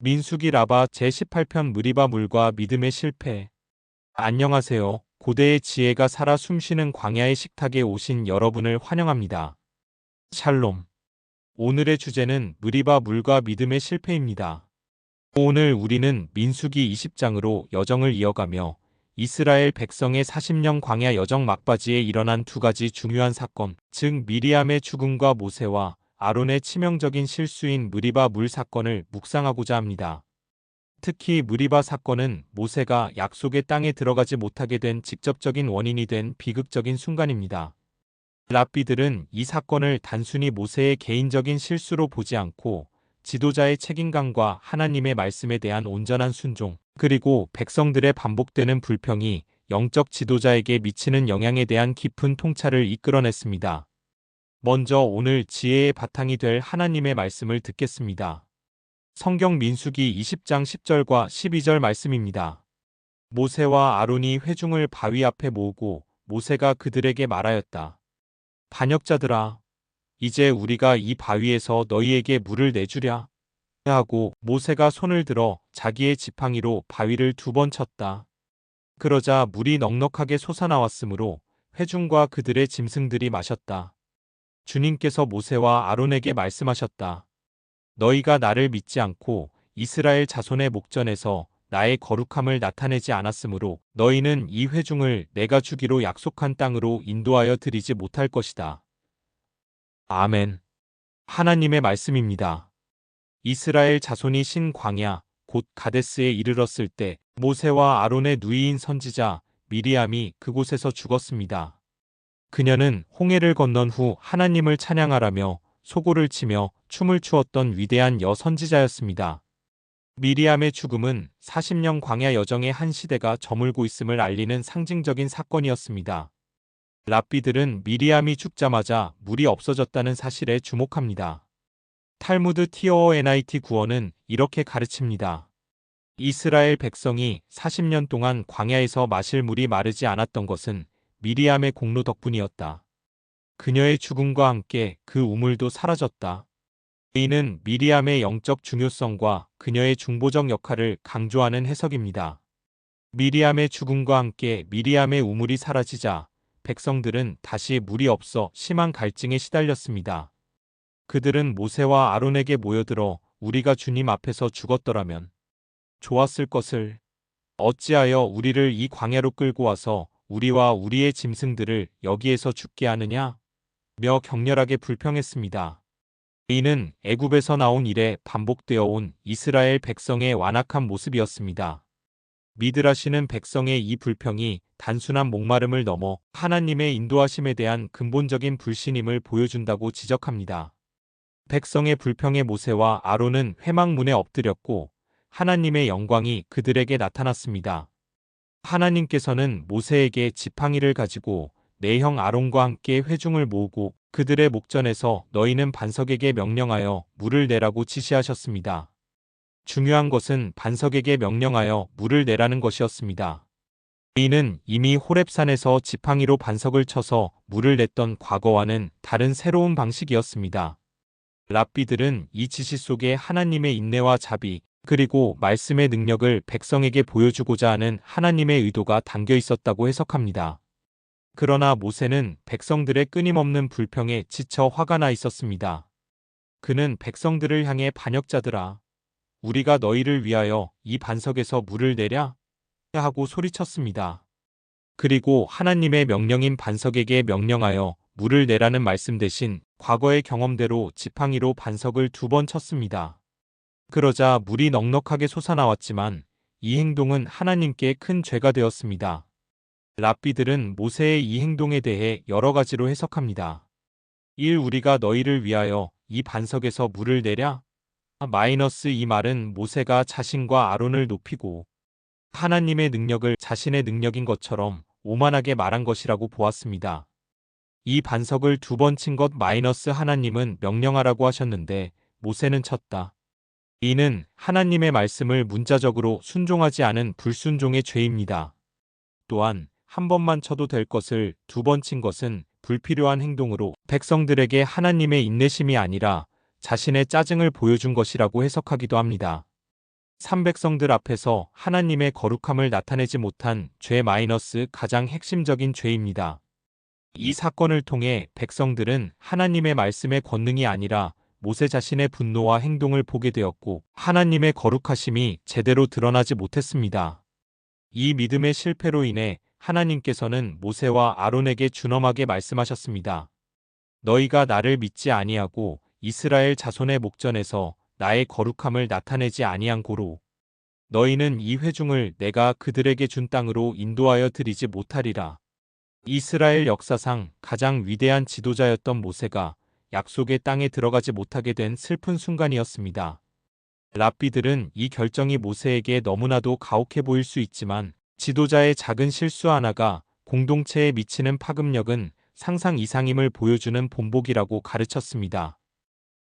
민수기 라바 제18편 무리바 물과 믿음의 실패. 안녕하세요. 고대의 지혜가 살아 숨쉬는 광야의 식탁에 오신 여러분을 환영합니다. 샬롬. 오늘의 주제는 무리바 물과 믿음의 실패입니다. 오늘 우리는 민수기 20장으로 여정을 이어가며 이스라엘 백성의 40년 광야 여정 막바지에 일어난 두 가지 중요한 사건, 즉 미리암의 죽음과 모세와 아론의 치명적인 실수인 무리바 물 사건을 묵상하고자 합니다. 특히 무리바 사건은 모세가 약속의 땅에 들어가지 못하게 된 직접적인 원인이 된 비극적인 순간입니다. 랍비들은 이 사건을 단순히 모세의 개인적인 실수로 보지 않고 지도자의 책임감과 하나님의 말씀에 대한 온전한 순종, 그리고 백성들의 반복되는 불평이 영적 지도자에게 미치는 영향에 대한 깊은 통찰을 이끌어냈습니다. 먼저 오늘 지혜의 바탕이 될 하나님의 말씀을 듣겠습니다. 성경 민수기 20장 10절과 12절 말씀입니다. 모세와 아론이 회중을 바위 앞에 모으고 모세가 그들에게 말하였다. 반역자들아, 이제 우리가 이 바위에서 너희에게 물을 내주랴 하고 모세가 손을 들어 자기의 지팡이로 바위를 2번 쳤다. 그러자 물이 넉넉하게 솟아나왔으므로 회중과 그들의 짐승들이 마셨다. 주님께서 모세와 아론에게 말씀하셨다. 너희가 나를 믿지 않고 이스라엘 자손의 목전에서 나의 거룩함을 나타내지 않았으므로 너희는 이 회중을 내가 주기로 약속한 땅으로 인도하여 드리지 못할 것이다. 아멘. 하나님의 말씀입니다. 이스라엘 자손이 신 광야, 곧 가데스에 이르렀을 때 모세와 아론의 누이인 선지자 미리암이 그곳에서 죽었습니다. 그녀는 홍해를 건넌 후 하나님을 찬양하라며 소고를 치며 춤을 추었던 위대한 여선지자였습니다. 미리암의 죽음은 40년 광야 여정의 한 시대가 저물고 있음을 알리는 상징적인 사건이었습니다. 랍비들은 미리암이 죽자마자 물이 없어졌다는 사실에 주목합니다. 탈무드 티어어 NIT 구원은 이렇게 가르칩니다. 이스라엘 백성이 40년 동안 광야에서 마실 물이 마르지 않았던 것은 미리암의 공로 덕분이었다. 그녀의 죽음과 함께 그 우물도 사라졌다. 이는 미리암의 영적 중요성과 그녀의 중보적 역할을 강조하는 해석입니다. 미리암의 죽음과 함께 미리암의 우물이 사라지자 백성들은 다시 물이 없어 심한 갈증에 시달렸습니다. 그들은 모세와 아론에게 모여들어 우리가 주님 앞에서 죽었더라면 좋았을 것을, 어찌하여 우리를 이 광야로 끌고 와서 우리와 우리의 짐승들을 여기에서 죽게 하느냐? 며 격렬하게 불평했습니다. 이는 애굽에서 나온 이래 반복되어 온 이스라엘 백성의 완악한 모습이었습니다. 미드라시는 백성의 이 불평이 단순한 목마름을 넘어 하나님의 인도하심에 대한 근본적인 불신임을 보여준다고 지적합니다. 백성의 불평에 모세와 아론은 회막문에 엎드렸고 하나님의 영광이 그들에게 나타났습니다. 하나님께서는 모세에게 지팡이를 가지고 내 형 아론과 함께 회중을 모으고 그들의 목전에서 너희는 반석에게 명령하여 물을 내라고 지시하셨습니다. 중요한 것은 반석에게 명령하여 물을 내라는 것이었습니다. 이는 이미 호렙산에서 지팡이로 반석을 쳐서 물을 냈던 과거와는 다른 새로운 방식이었습니다. 랍비들은 이 지시 속에 하나님의 인내와 자비, 그리고 말씀의 능력을 백성에게 보여주고자 하는 하나님의 의도가 담겨 있었다고 해석합니다. 그러나 모세는 백성들의 끊임없는 불평에 지쳐 화가 나 있었습니다. 그는 백성들을 향해 반역자들아, 우리가 너희를 위하여 이 반석에서 물을 내랴? 하고 소리쳤습니다. 그리고 하나님의 명령인 반석에게 명령하여 물을 내라는 말씀 대신 과거의 경험대로 지팡이로 반석을 2번 쳤습니다. 그러자 물이 넉넉하게 솟아나왔지만 이 행동은 하나님께 큰 죄가 되었습니다. 랍비들은 모세의 이 행동에 대해 여러 가지로 해석합니다. 1. 우리가 너희를 위하여 이 반석에서 물을 내랴? 이 말은 모세가 자신과 아론을 높이고 하나님의 능력을 자신의 능력인 것처럼 오만하게 말한 것이라고 보았습니다. 이 반석을 2번 친 것 하나님은 명령하라고 하셨는데 모세는 쳤다. 이는 하나님의 말씀을 문자적으로 순종하지 않은 불순종의 죄입니다. 또한 한 번만 쳐도 될 것을 2번 친 것은 불필요한 행동으로 백성들에게 하나님의 인내심이 아니라 자신의 짜증을 보여준 것이라고 해석하기도 합니다. 300성들 앞에서 하나님의 거룩함을 나타내지 못한 죄 마이너스 가장 핵심적인 죄입니다. 이 사건을 통해 백성들은 하나님의 말씀의 권능이 아니라 모세 자신의 분노와 행동을 보게 되었고 하나님의 거룩하심이 제대로 드러나지 못했습니다. 이 믿음의 실패로 인해 하나님께서는 모세와 아론에게 준엄하게 말씀하셨습니다. 너희가 나를 믿지 아니하고 이스라엘 자손의 목전에서 나의 거룩함을 나타내지 아니한 고로 너희는 이 회중을 내가 그들에게 준 땅으로 인도하여 드리지 못하리라. 이스라엘 역사상 가장 위대한 지도자였던 모세가 약속의 땅에 들어가지 못하게 된 슬픈 순간이었습니다. 랍비들은 이 결정이 모세에게 너무나도 가혹해 보일 수 있지만 지도자의 작은 실수 하나가 공동체에 미치는 파급력은 상상 이상임을 보여주는 본보기라고 가르쳤습니다.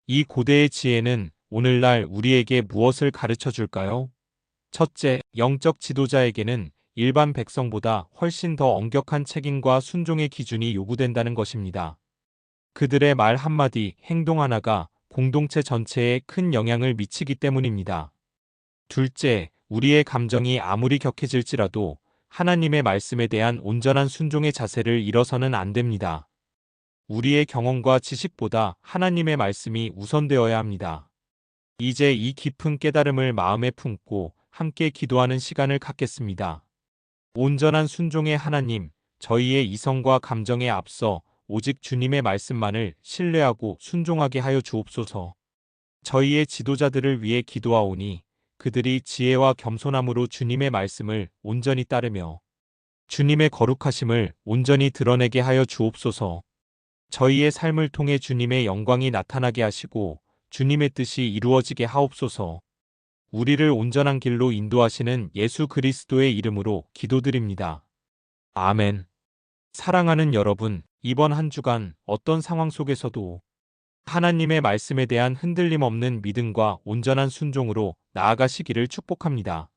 이 고대의 지혜는 오늘날 우리에게 무엇을 가르쳐 줄까요? 첫째, 영적 지도자에게는 일반 백성보다 훨씬 더 엄격한 책임과 순종의 기준이 요구된다는 것입니다. 그들의 말 한마디, 행동 하나가 공동체 전체에 큰 영향을 미치기 때문입니다. 둘째, 우리의 감정이 아무리 격해질지라도 하나님의 말씀에 대한 온전한 순종의 자세를 잃어서는 안 됩니다. 우리의 경험과 지식보다 하나님의 말씀이 우선되어야 합니다. 이제 이 깊은 깨달음을 마음에 품고 함께 기도하는 시간을 갖겠습니다. 온전한 순종의 하나님, 저희의 이성과 감정에 앞서 오직 주님의 말씀만을 신뢰하고 순종하게 하여 주옵소서. 저희의 지도자들을 위해 기도하오니 그들이 지혜와 겸손함으로 주님의 말씀을 온전히 따르며 주님의 거룩하심을 온전히 드러내게 하여 주옵소서. 저희의 삶을 통해 주님의 영광이 나타나게 하시고 주님의 뜻이 이루어지게 하옵소서. 우리를 온전한 길로 인도하시는 예수 그리스도의 이름으로 기도드립니다. 아멘. 사랑하는 여러분, 이번 한 주간 어떤 상황 속에서도 하나님의 말씀에 대한 흔들림 없는 믿음과 온전한 순종으로 나아가시기를 축복합니다.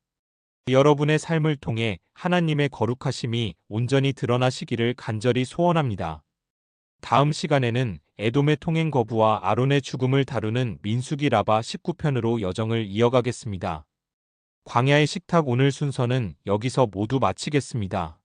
여러분의 삶을 통해 하나님의 거룩하심이 온전히 드러나시기를 간절히 소원합니다. 다음 시간에는 에돔의 통행 거부와 아론의 죽음을 다루는 민수기 라바 19편으로 여정을 이어가겠습니다. 광야의 식탁 오늘 순서는 여기서 모두 마치겠습니다.